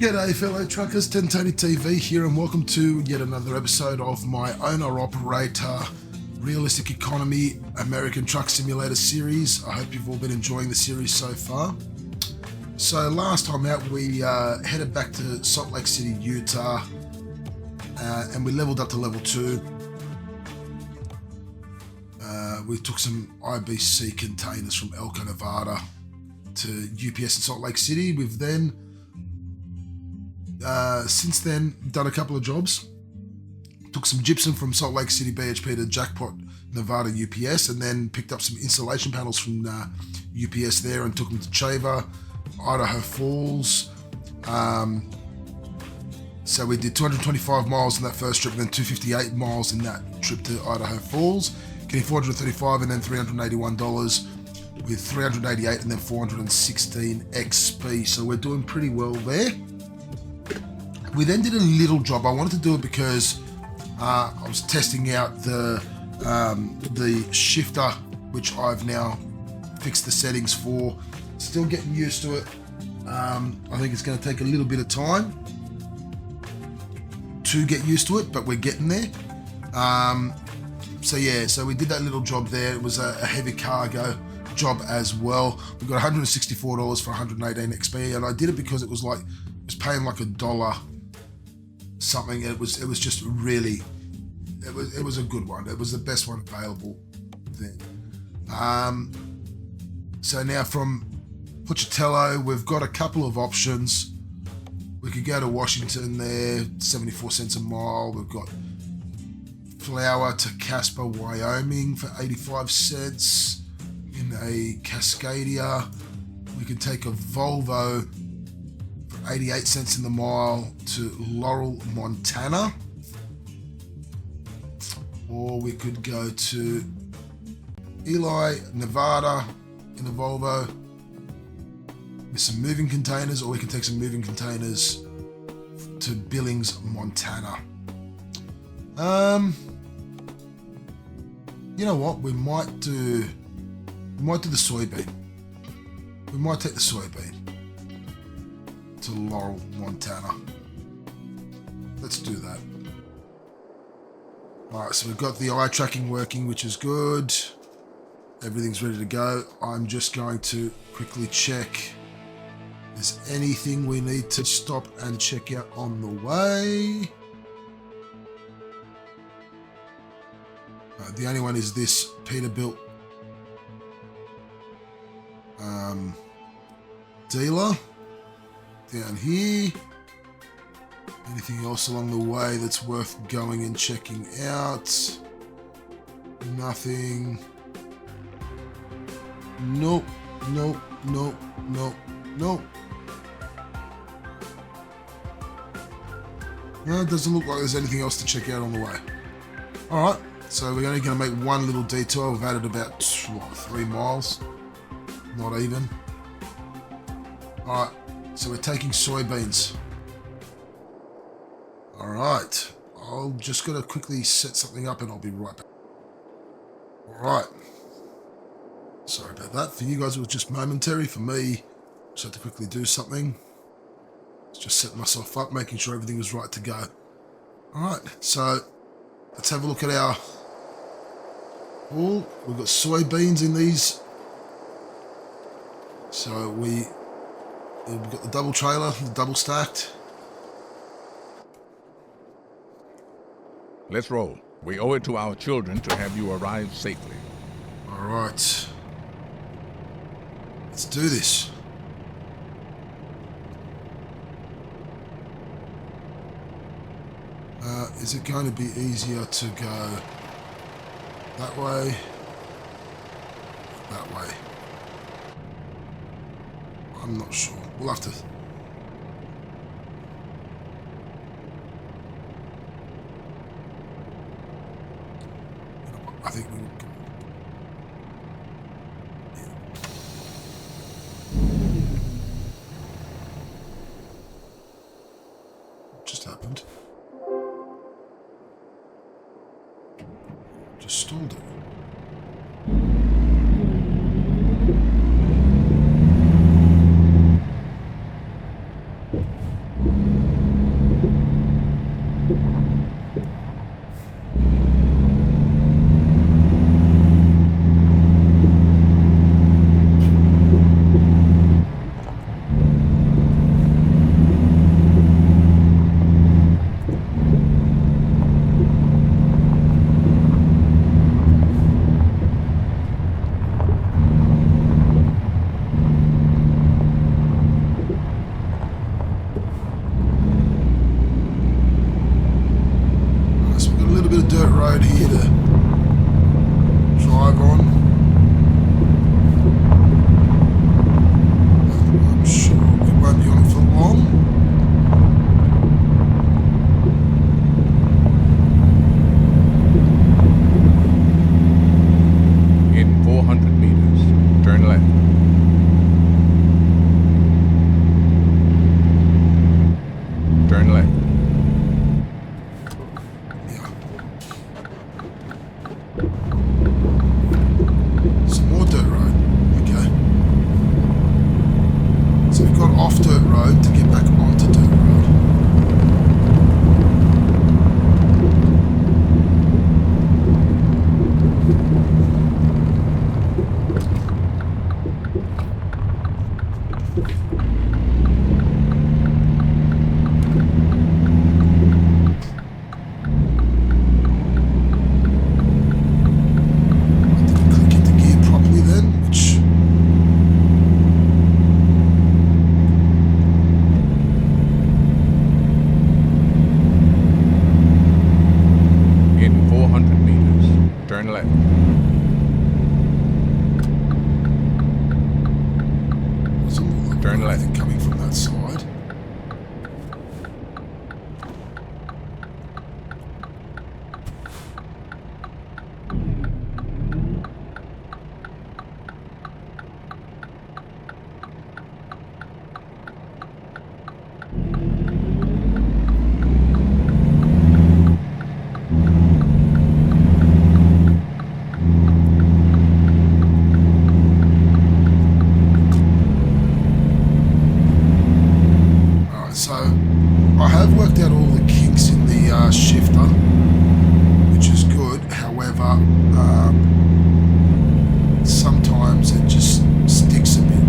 G'day fellow truckers, 10Tony TV here and welcome to yet another episode of my owner-operator realistic economy American Truck Simulator series. I hope you've all been enjoying the series so far. So last time out we headed back to Salt Lake City, Utah and we leveled up to level 2. We took some IBC containers from Elko, Nevada to UPS in Salt Lake City. We've then since then done a couple of jobs. Took some gypsum from Salt Lake City BHP to Jackpot, Nevada UPS, and then picked up some installation panels from UPS there and took them to Chaver, Idaho Falls. So we did 225 miles in that first trip and then 258 miles in that trip to Idaho Falls, getting $435 and then $381 with 388 and then 416 XP. So we're doing pretty well there. We then did a little job. I wanted to do it because I was testing out the shifter, which I've now fixed the settings for. Still getting used to it. I think it's going to take a little bit of time to get used to it, but we're getting there. So we did that little job there. It was a heavy cargo job as well. We got $164 for 118 XP, and I did it because it was paying like $1 something. It was just really, it was a good one. It was the best one available then. So now from Pocatello, we've got a couple of options. We could go to Washington there, 74 cents a mile. We've got flour to Casper, Wyoming for 85 cents in a Cascadia. We could take a Volvo 88 cents in the mile to Laurel, Montana, or we could go to Ely, Nevada in a Volvo with some moving containers, or we can take some moving containers to Billings, Montana. You know what? We might do the Soybean. We might take the Soybean to Laurel, Montana. Let's do that. Alright, so we've got the eye tracking working, which is good. Everything's ready to go. I'm just going to quickly check if there's anything we need to stop and check out on the way. The only one is this Peterbilt dealer down here. Anything else along the way that's worth going and checking out? Nothing. Nope. No, it doesn't look like there's anything else to check out on the way. Alright, so we're only going to make one little detour. We've added about 3 miles. Not even. Alright, so we're taking soybeans. Alright, I'll just got to quickly set something up and I'll be right back. Alright. Sorry about that. For you guys, it was just momentary. For me, just had to quickly do something. Just setting myself up, making sure everything was right to go. Alright, so let's have a look at our pool. We've got soybeans in these. So we've got the double trailer, the double stacked. Let's roll. We owe it to our children to have you arrive safely. All right. Let's do this. Is it going to be easier to go that way? That way? I'm not sure. We'll have to... I think we would... What just happened? Just stalled it. road here to drive on. I'm sure we won't be on it for long. In 400 meters, turn left. Turn left. Yeah. Some more dirt road. Okay. So we've got off dirt road to get back onto dirt road. I didn't click into gear properly then, which In 400 meters, turn left. doesn't look Turn like left. anything coming from that side. Alright, so I have worked out all the kinks in the shifter, which is good. However, sometimes it just sticks a bit.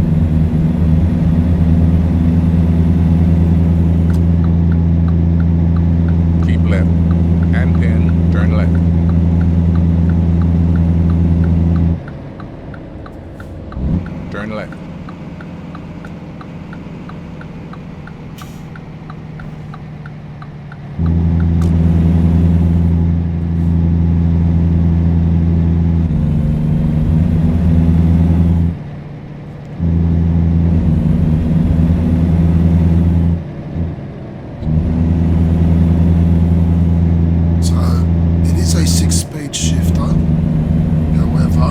Keep left. And then turn left. Turn left. So it is a 6-speed shifter. However,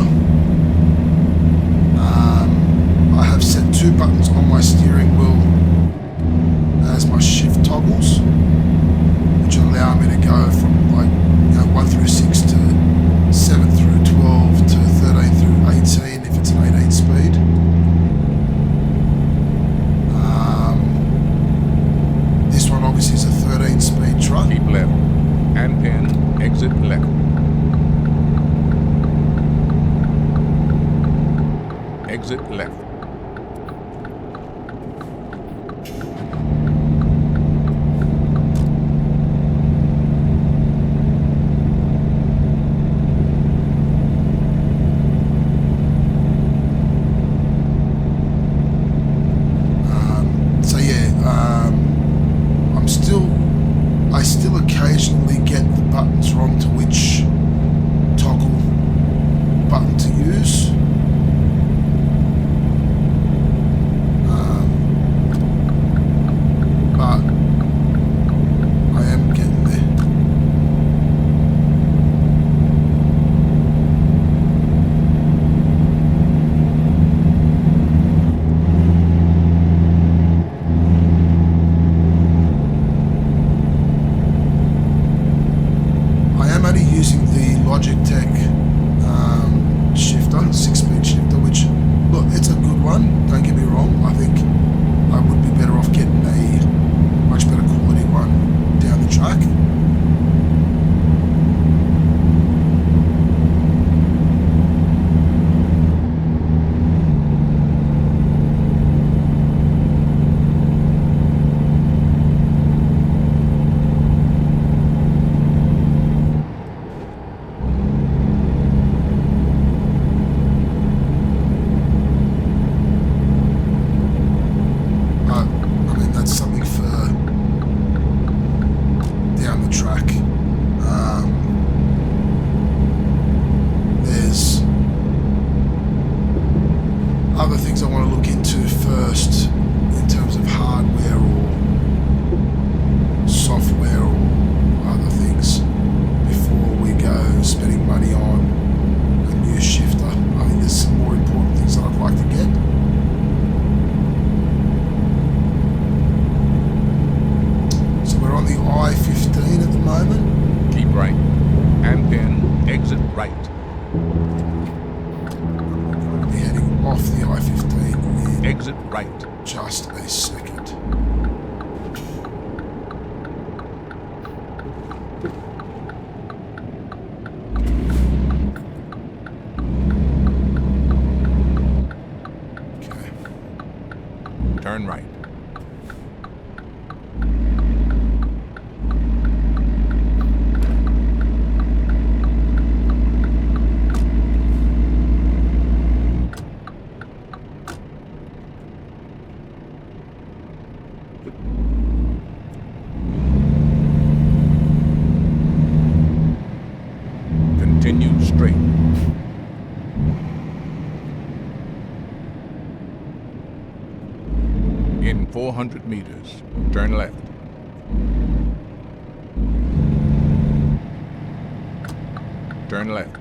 I have set 2 buttons on my steering wheel as my shift toggles, which allow me to go from 1 through 6 to 7 through 12 to 13 through 18 if it's an 18 speed. This one obviously is a 13 speed truck. Keep left. And then exit left. Exit left. So yeah, I still occasionally get the buttons wrong to which toggle button to use. But I am getting there. I am only using the Logitech shifter, 6-speed shifter, which, look, it's a good one, don't get me wrong. I think I would be better off getting a much better quality one down the track. I mean, that's something for down the track. on the I-15 at the moment. Keep right. And then exit right. I'll be heading off the I-15 in Exit right. just a second. Okay. Turn right. Continue straight. In 400 meters, turn left. Turn left.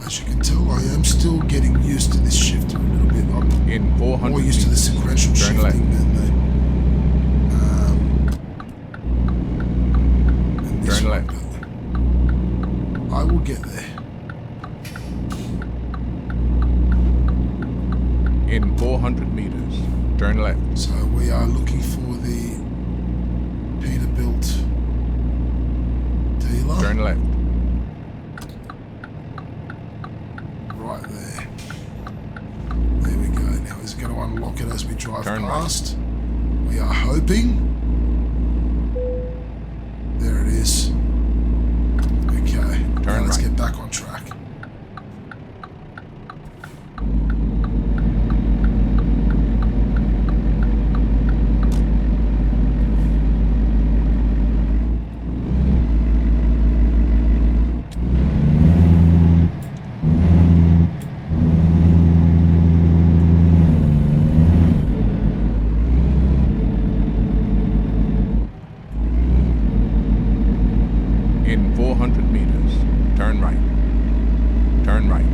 As you can tell, I am still getting used to this shifter a little bit. I'm In 400 more used to the meters, sequential turn shifting left. than this Turn one, left. but I will get there. In 400 meters, turn left. So we are looking for the Peterbilt dealer. Turn left. Right there. There we go. Now is it going to unlock it as we drive Turn right. past? We are hoping. There it is. Okay. Now let's right. get back on track. In 400 meters, turn right. Turn right.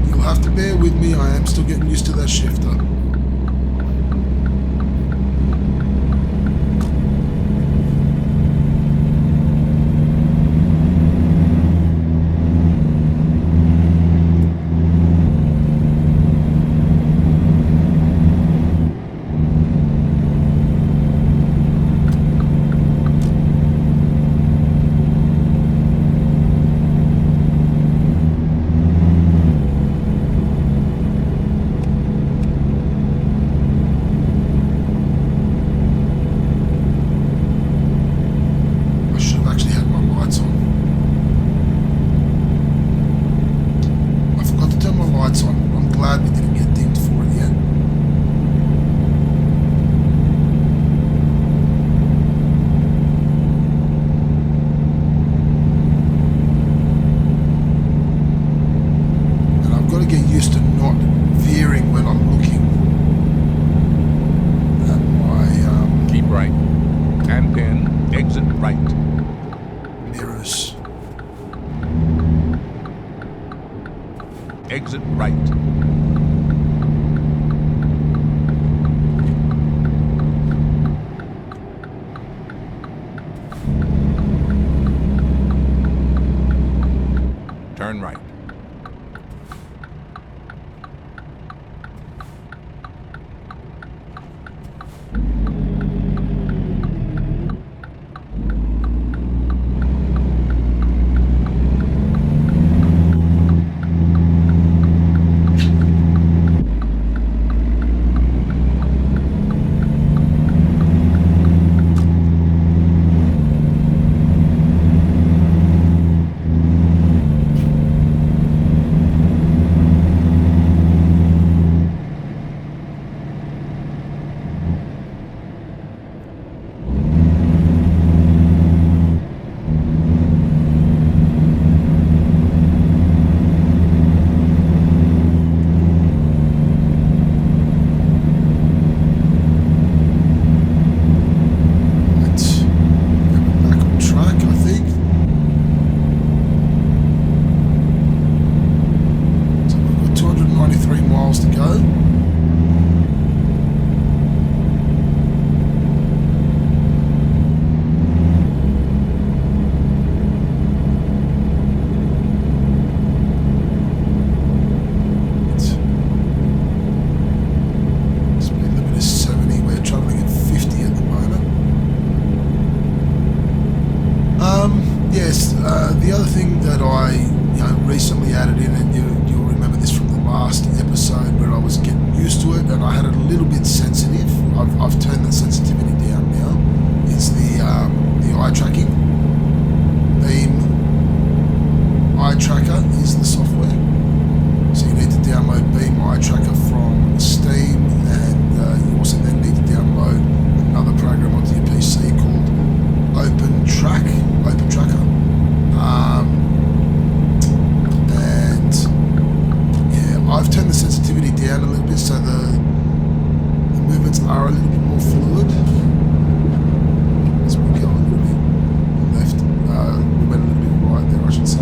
You'll have to bear with me. I am still getting used to that shifter. I should have actually had my lights on. I forgot to turn my lights on. I'm glad we didn't get dinged for it yet. And I've got to get used to not veering when I'm looking at my Keep right. And then exit right. mirrors. Exit right. Turn right. miles to go. and I had it a little bit sensitive. I've turned the sensitivity down now. Is the eye tracking. Beam eye tracker is the software. So you need to download Beam eye tracker from Steam, and you also then need to download another program onto your PC called Open Tracker. And yeah, I've turned the sensitivity down a little bit so the movements are a little bit more fluid. As we go a little bit left, we went a little bit right there, I should say.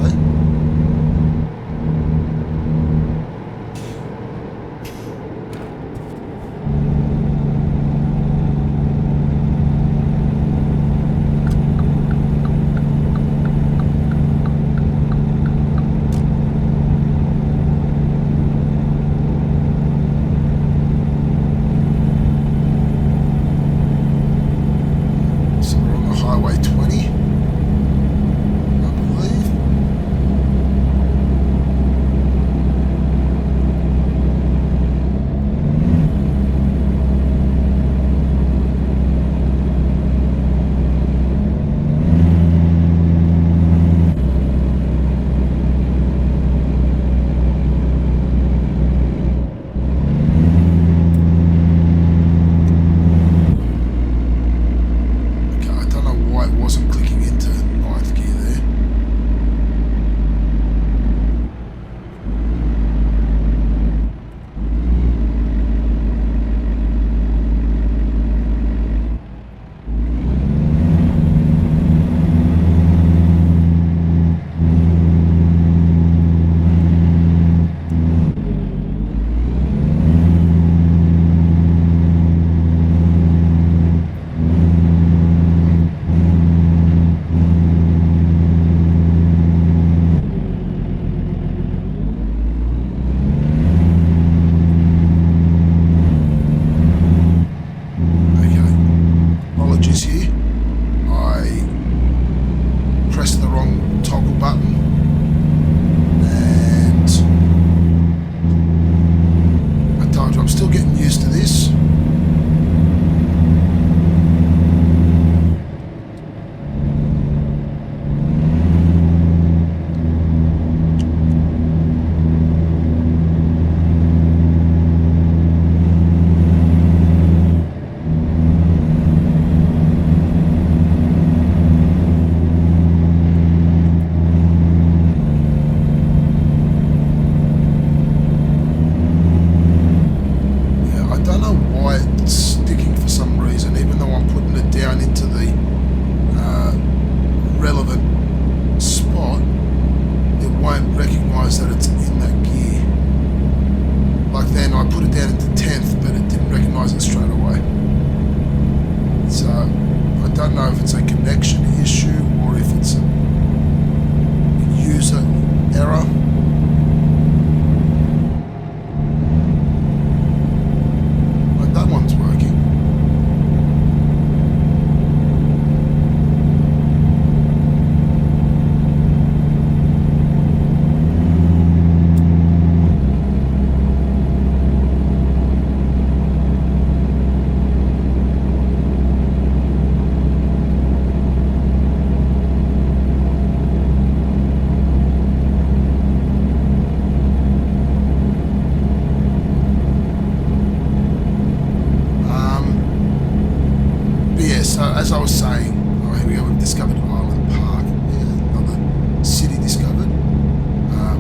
As I was saying, here we go, we've discovered Island Park, another city discovered,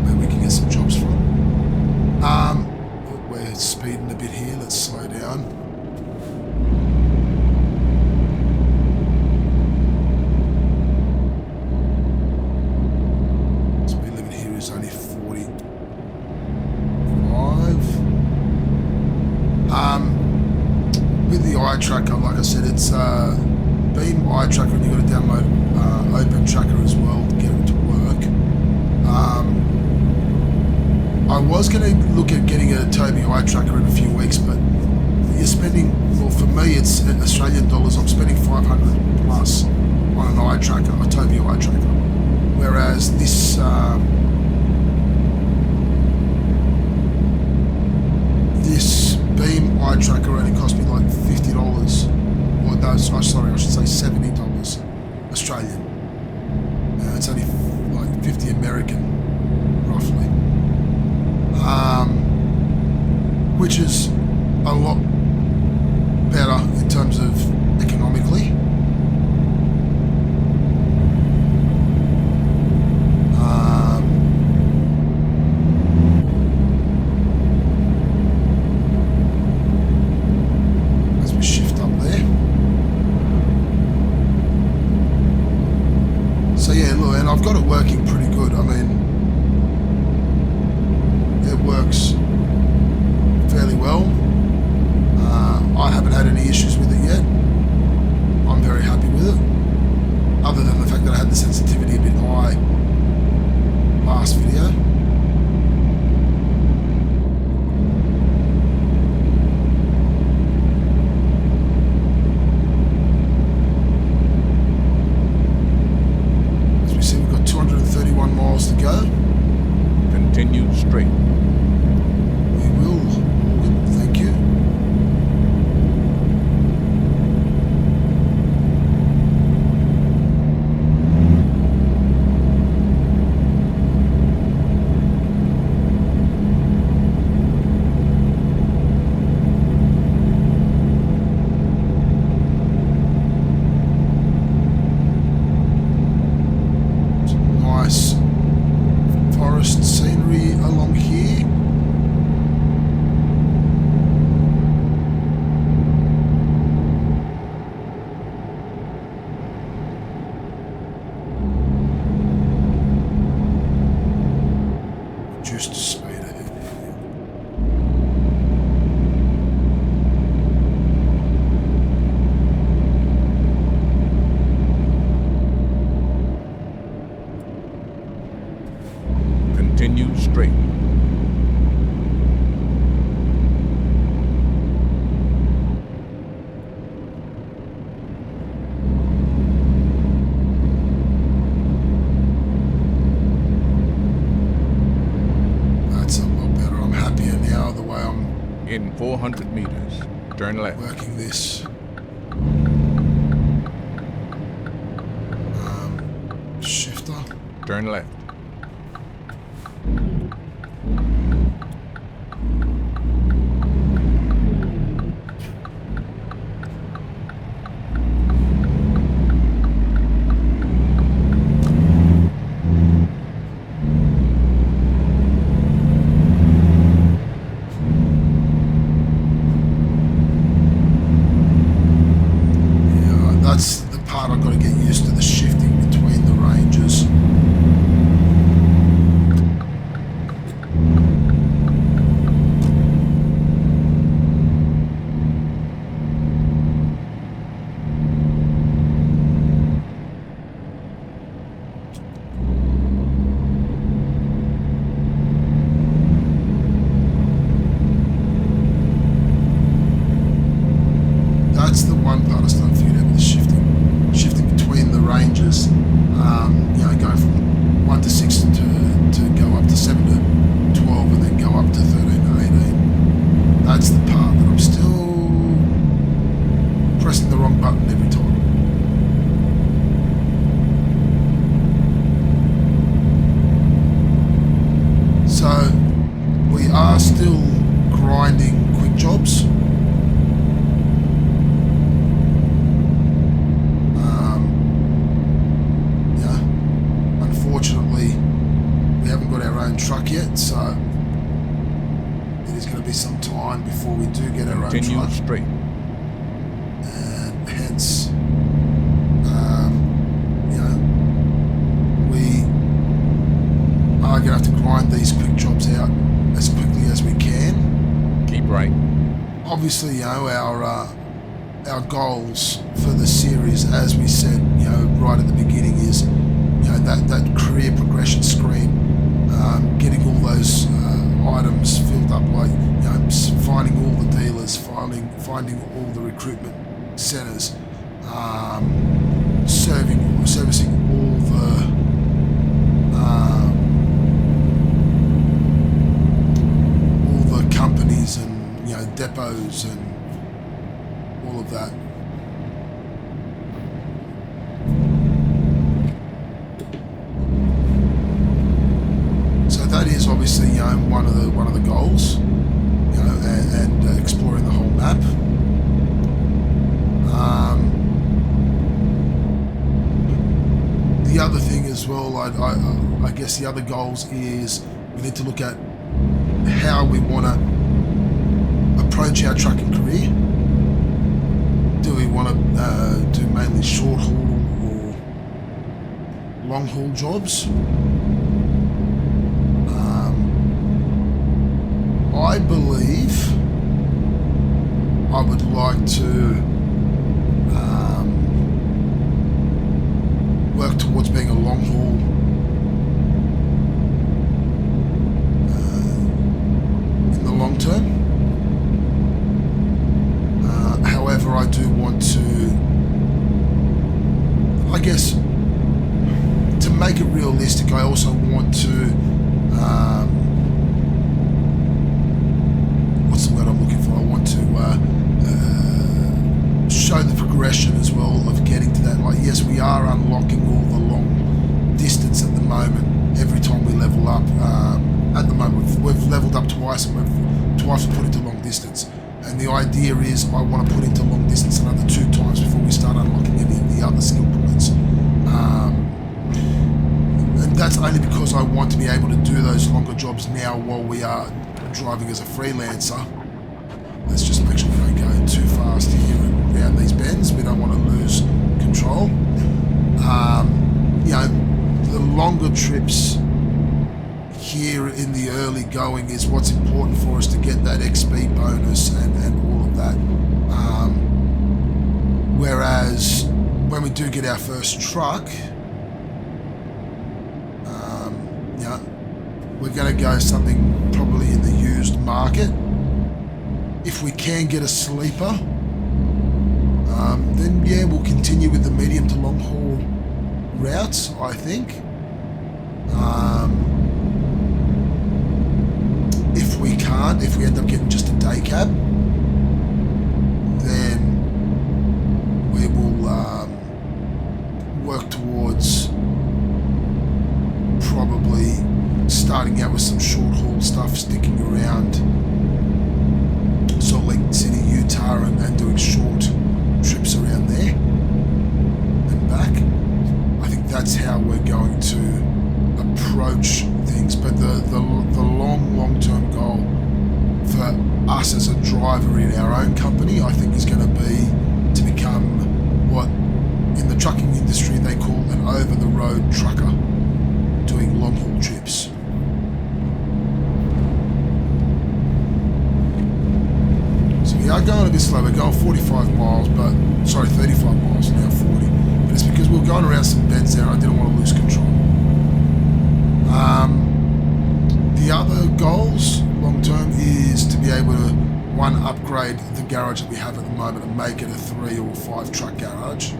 where we can get some jobs from. We're speeding a bit here, let's slow down. Speed limit here is only 45. With the eye tracker, like I said, it's Beam eye tracker, and you've got to download Open Tracker as well to get it to work. I was going to look at getting a Toby eye tracker in a few weeks, but you're spending, well, for me it's Australian dollars, I'm spending 500 plus on an eye tracker, a Toby eye tracker, whereas this this Beam eye road tracker only cost me like $50. Or no, sorry, I should say $70 Australian. It's only like 50 American, roughly. Which is a lot better in terms of economically. As we shift up there. So yeah, look, and I've got it working pretty good. I mean, it works fairly well. I haven't had any issues with it yet. I'm very happy with it. Other than the fact that I had the sensitivity a bit high last video. As we see, we've got 231 miles to go. Continue straight. We will, Morgan, thank you. Some nice forest scenery along here. Reduced speed ahead. Continue straight. That's a lot better. I'm happier now the way I'm In 400 meters, turn left. working this. Shifter. Turn left. Yeah, that's the part I've got to get used to, the shifting between the ranges. That's the one part I started figuring out with the shifting between the ranges. Going from 1 to 6 to go up to 7 to 12 and then go up to 13 to 18. That's the part that I'm still pressing the wrong button every time. So we are still grinding quick jobs. Unfortunately, we haven't got our own truck yet, so it is going to be some time before we do get our own Continue truck. straight. And hence, we are going to have to grind these quick jobs out as quickly as we can. Keep right. Obviously, our goals for the series, as we said, right at the beginning, is that career progression screen, getting all those items filled up, like finding all the dealers, finding all the recruitment centers, servicing all the companies, and depots and all of that. So that is obviously one of the goals, and exploring the whole map. The other thing as well, I guess the other goals is we need to look at how we want to approach our trucking career. Do we want to do mainly short haul or long haul jobs? I believe I would like to work towards being a long haul in the long term. However, I do want to, I guess, to make it realistic, I also want to what's the word I'm looking for? I want to show the progression as well of getting to that. Like, yes, we are unlocking all the long distance at the moment. Every time we level up, at the moment we've leveled up twice, and we've twice put into long distance. And the idea is I want to put into long distance another 2 times before we start unlocking any of the other skill points. And that's only because I want to be able to do those longer jobs now while we are driving as a freelancer. Let's just make sure we don't go too fast here and around these bends. We don't want to lose control. The longer trips here in the early going is what's important for us to get that XP bonus and all of that. Whereas when we do get our first truck, we're going to go something probably in the used market. If we can get a sleeper, then yeah, we'll continue with the medium to long haul routes, I think. If we can't, if we end up getting just a day cab, then we will work towards probably starting out with some short haul stuff, sticking around Salt Lake City, Utah, and doing short trips around there and back. I think that's how we're going to approach things. But the long-term goal for us as a driver in our own company, I think, is going to be to become what in the trucking industry they call an over-the-road trucker, doing long-haul trips. So we are going a bit slow. We're going 45 miles, 35 miles now, 40. But it's because we're going around some bends there and I didn't want to lose control. The other goals long term is to be able to, one, upgrade the garage that we have at the moment and make it a 3 or 5 truck garage.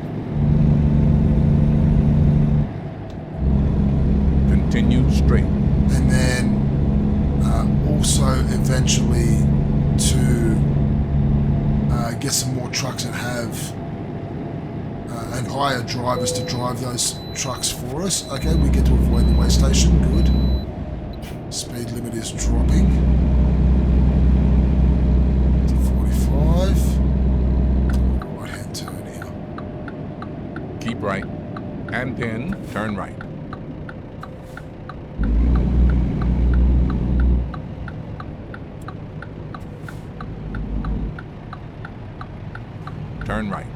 Continue straight. And then also eventually to get some more trucks and have and hire drivers to drive those trucks for us. Okay, we get to avoid the way station. Good. Speed limit is dropping to 45. Right hand turn here. Keep right, and then turn right. Turn right.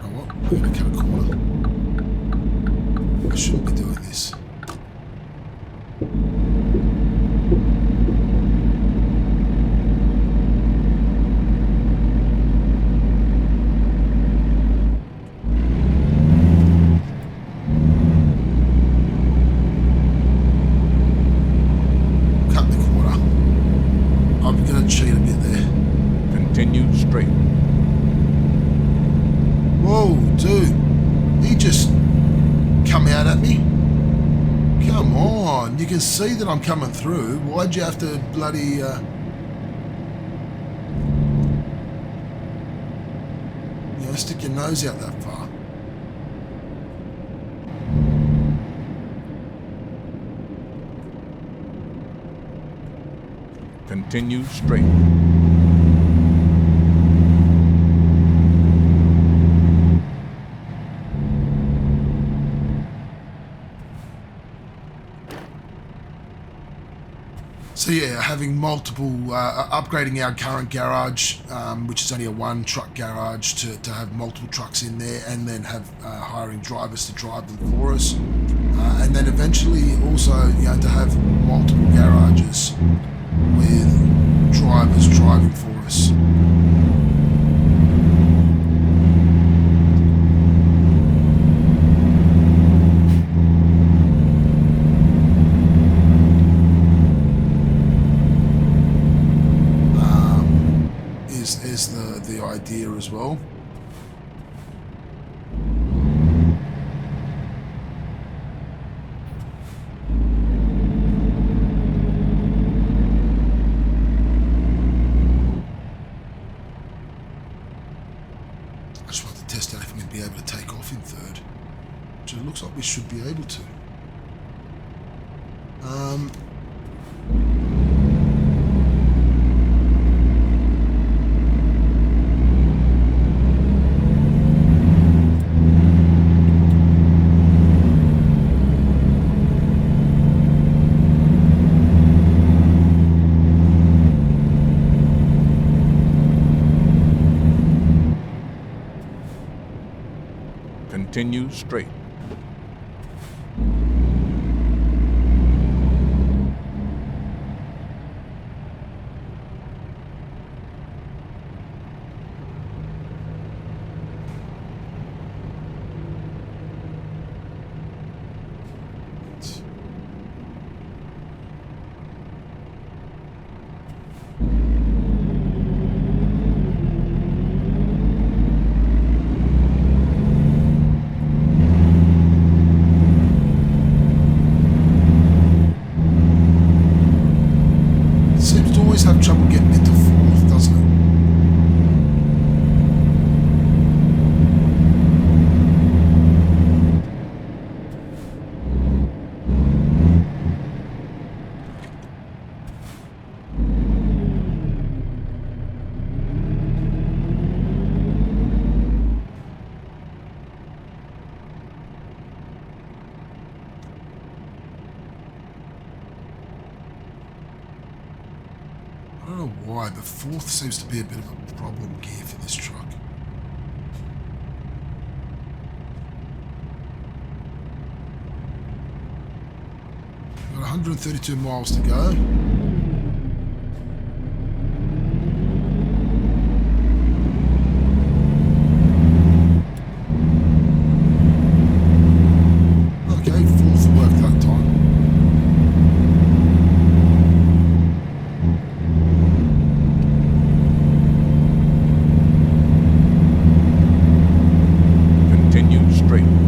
Oh, what? We're going to cut a corner. I shouldn't be doing this. Cut the corner. I'm going to cheat a bit there. Continue straight. Whoa, dude. He just come out at me. Come on. You can see that I'm coming through. Why'd you have to bloody Don't stick your nose out that far. Continue straight. So yeah, having multiple, upgrading our current garage, which is only a one truck garage, to have multiple trucks in there, and then have hiring drivers to drive them for us, and then eventually also to have multiple garages with drivers driving for us. Is the idea as well. I just want to test out if I'm going to be able to take off in third, which it looks like we should be able to. Continue straight. Seems to always have trouble getting into fourth, doesn't it? I don't know why, but fourth seems to be a bit of a problem gear for this truck. Got 132 miles to go. Okay, fourth worked that time.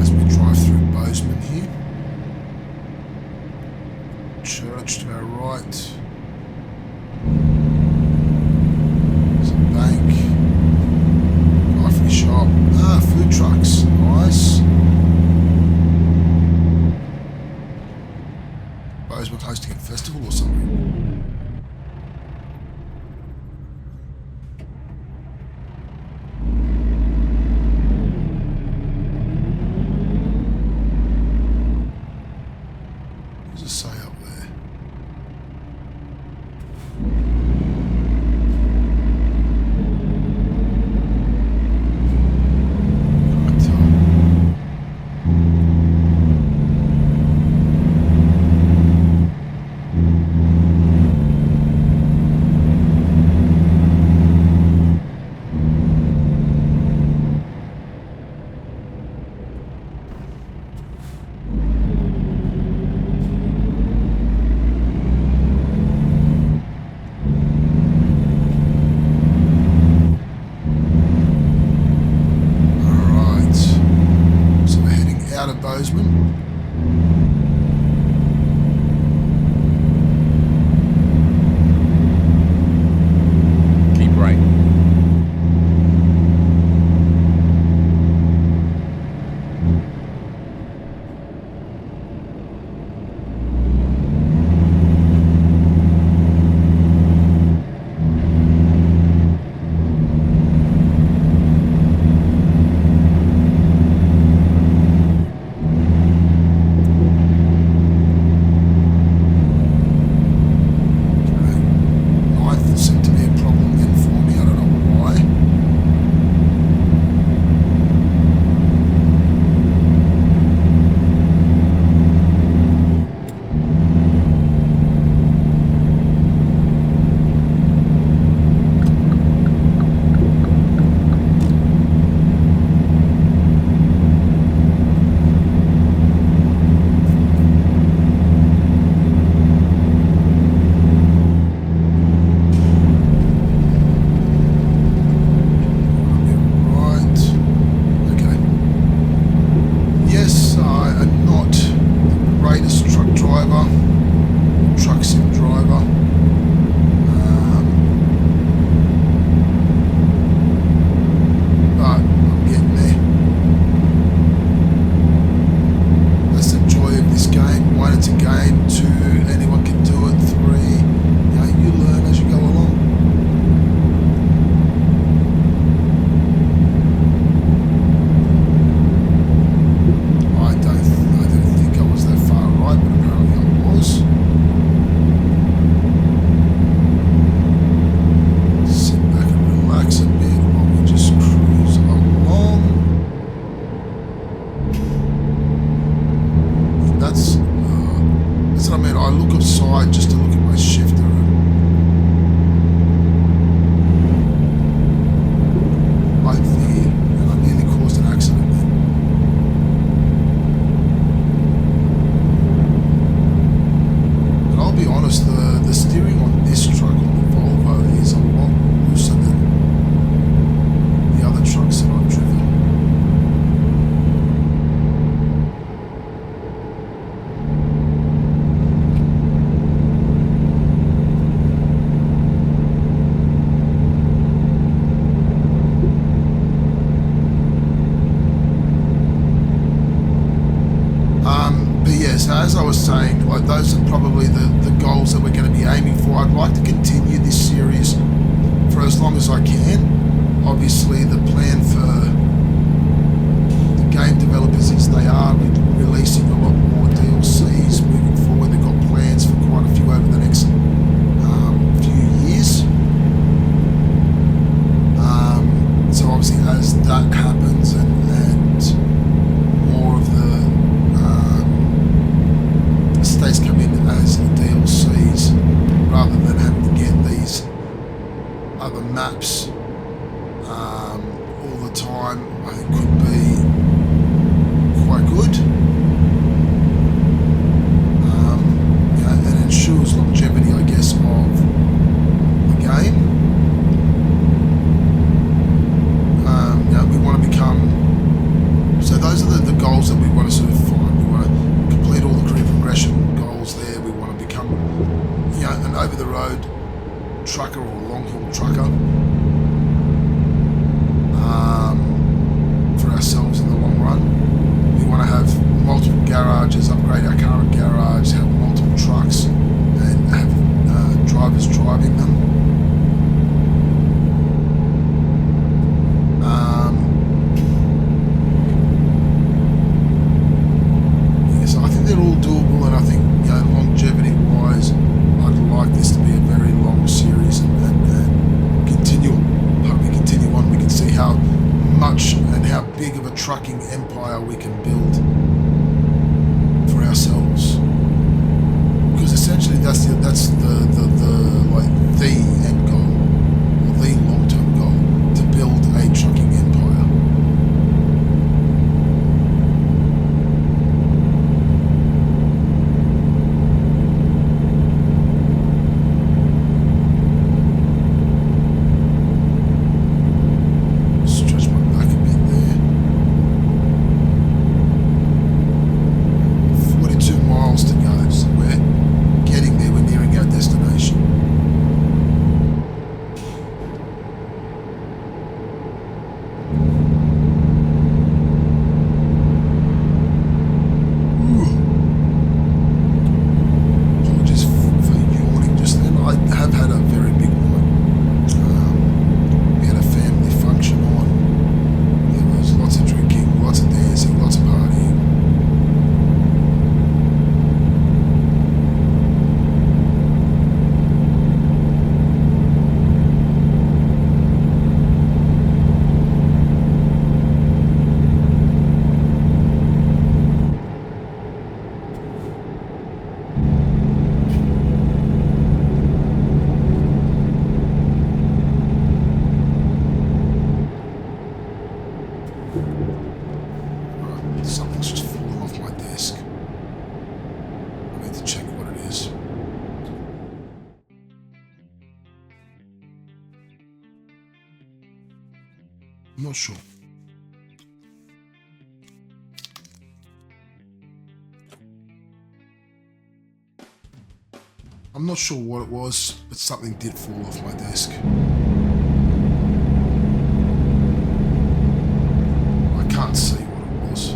As we drive through Bozeman here. Church to our right. so as I was saying, like those are probably the goals that we're going to be aiming for. I'd like to continue this series for as long as I can. Obviously, the plan for the game developers is they are releasing a lot more DLCs moving forward. They've got plans for quite a few over the next few years. So obviously, as that happens and more of the states come in as DLCs rather than having to get these other maps all the time, I think could be quite good. Yeah, and ensures longevity, I guess, of the game. We want to become, so those are the goals that we want to sort of find. We want to complete all the career progression goals there. We want to become, an over-the-road trucker or long-haul trucker for ourselves in the long run. We want to have multiple garages, upgrade our current garage, have multiple trucks, and have drivers driving them. So I think they're all doable, and I think longevity-wise, I'd like this to be a very long series and continue. Hope we continue on. We can see how much and how big of a trucking empire we can build for ourselves. Because essentially, that's the end goal, or the long-term goal, to build a trucking empire. Something's just fallen off my desk. I need to check what it is. I'm not sure. I'm not sure what it was, but something did fall off my desk. I can't see what it was.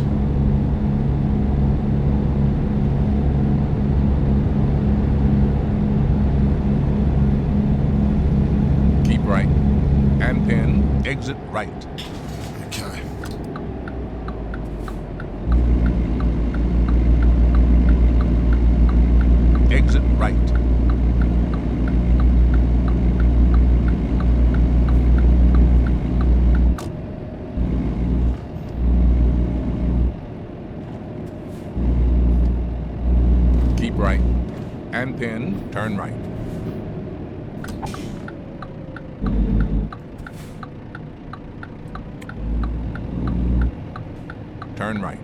Keep right, and then exit right. Okay. Exit right. Keep right, and then turn right. Turn right.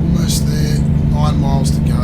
Almost there. 9 miles to go.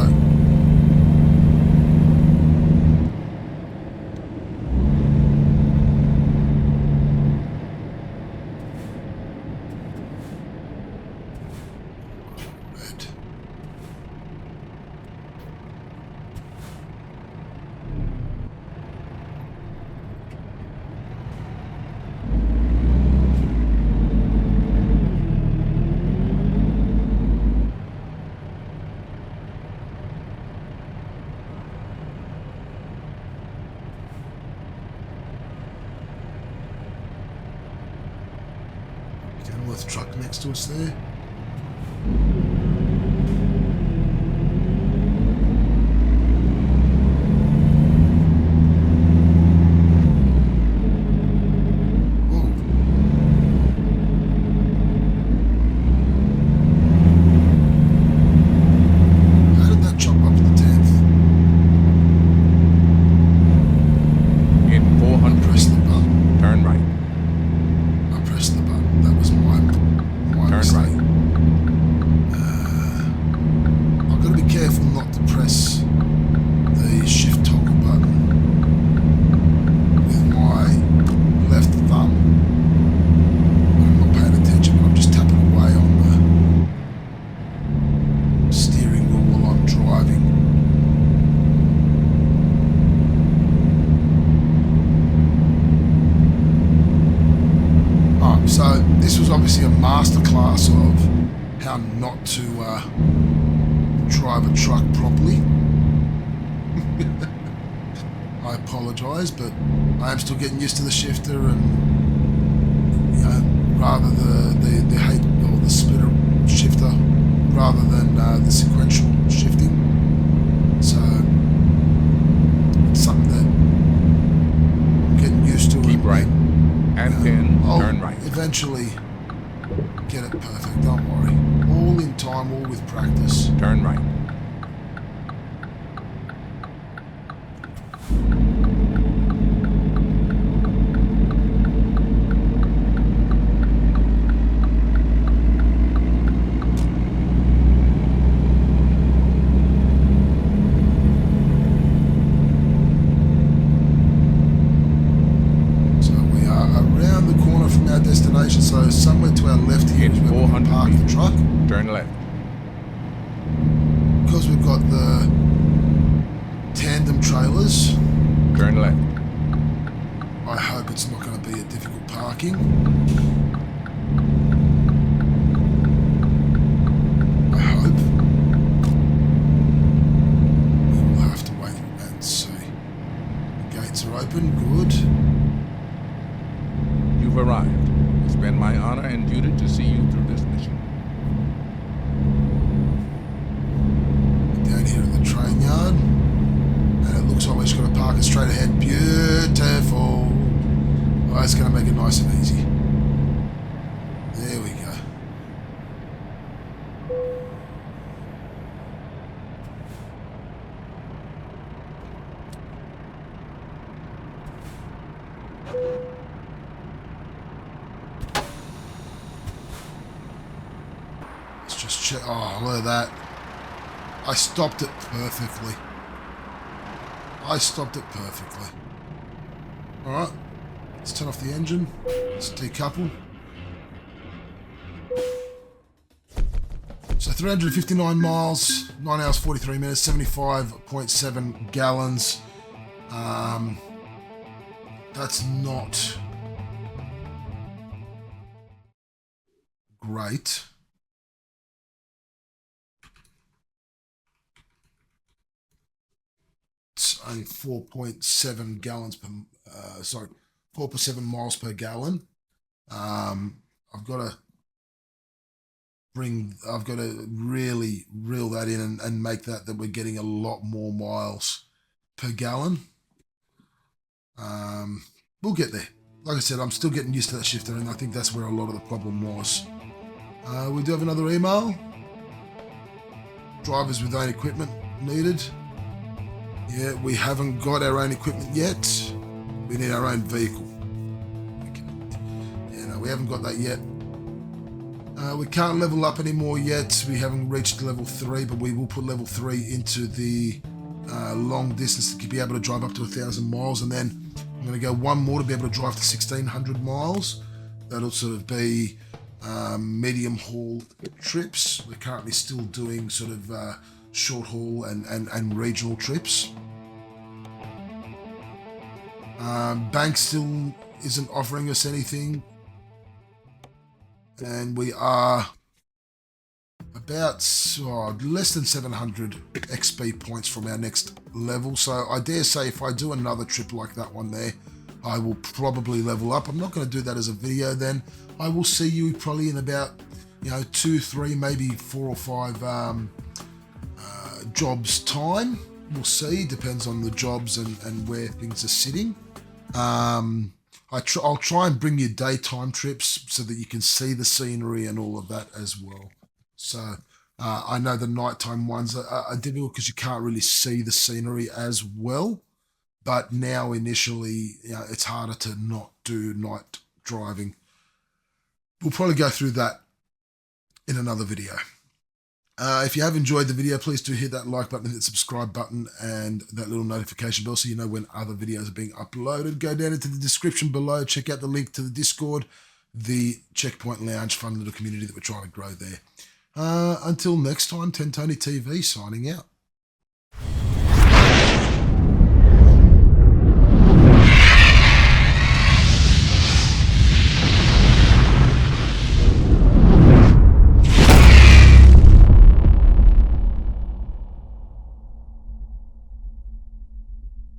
Kenworth truck next to us there. So this was obviously a masterclass of how not to drive a truck properly. I apologise, but I am still getting used to the shifter, and you know, rather the hate or the splitter shifter rather than the sequential shifting. So it's something that I'm getting used to. Keep right. And then turn right. Eventually get it perfect, don't worry. All in time, all with practice. Turn right. Destination, so somewhere to our left here is where we can park the truck. Turn left. Because we've got the tandem trailers. Turn left. I hope it's not going to be a difficult parking. I hope. We will have to wait and see. The gates are open, good. You've arrived. It's been my honor and duty to see you through this mission. Down here at the train yard. And it looks like we're just going to park it straight ahead. Beautiful. Well, it's going to make it nice and easy. There we go. Just check. Oh, look at that. I stopped it perfectly. Alright. Let's turn off the engine. Let's decouple. So 359 miles, 9 hours 43 minutes, 75.7 gallons. That's not great. It's only 4.7 gallons per, 4.7 miles per gallon. I've got to really reel that in and make that we're getting a lot more miles per gallon. We'll get there. Like I said, I'm still getting used to that shifter, and I think that's where a lot of the problem was. We do have another email. Drivers with own equipment needed. Yeah, we haven't got our own equipment yet. We need our own vehicle. Okay. Yeah, no, we haven't got that yet. We can't level up anymore yet. We haven't reached level 3, but we will put level 3 into the long distance to be able to drive up to 1,000 miles. And then I'm going to go one more to be able to drive to 1,600 miles. That'll sort of be medium haul trips. We're currently still doing sort of short haul and regional trips. Bank still isn't offering us anything, and we are about less than 700 XP points from our next level. So I dare say if I do another trip like that one there, I will probably level up. I'm not going to do that as a video then. I will see you probably in about, 2, 3, maybe 4 or 5 jobs time. We'll see. Depends on the jobs and where things are sitting. I'll try and bring you daytime trips so that you can see the scenery and all of that as well. So I know the nighttime ones are difficult because you can't really see the scenery as well. But now initially, it's harder to not do night driving. We'll probably go through that in another video. If you have enjoyed the video, please do hit that like button, hit the subscribe button, and that little notification bell so you know when other videos are being uploaded. Go down into the description below, check out the link to the Discord, the Checkpoint Lounge, fun little community that we're trying to grow there. Until next time, 10 Tony TV signing out.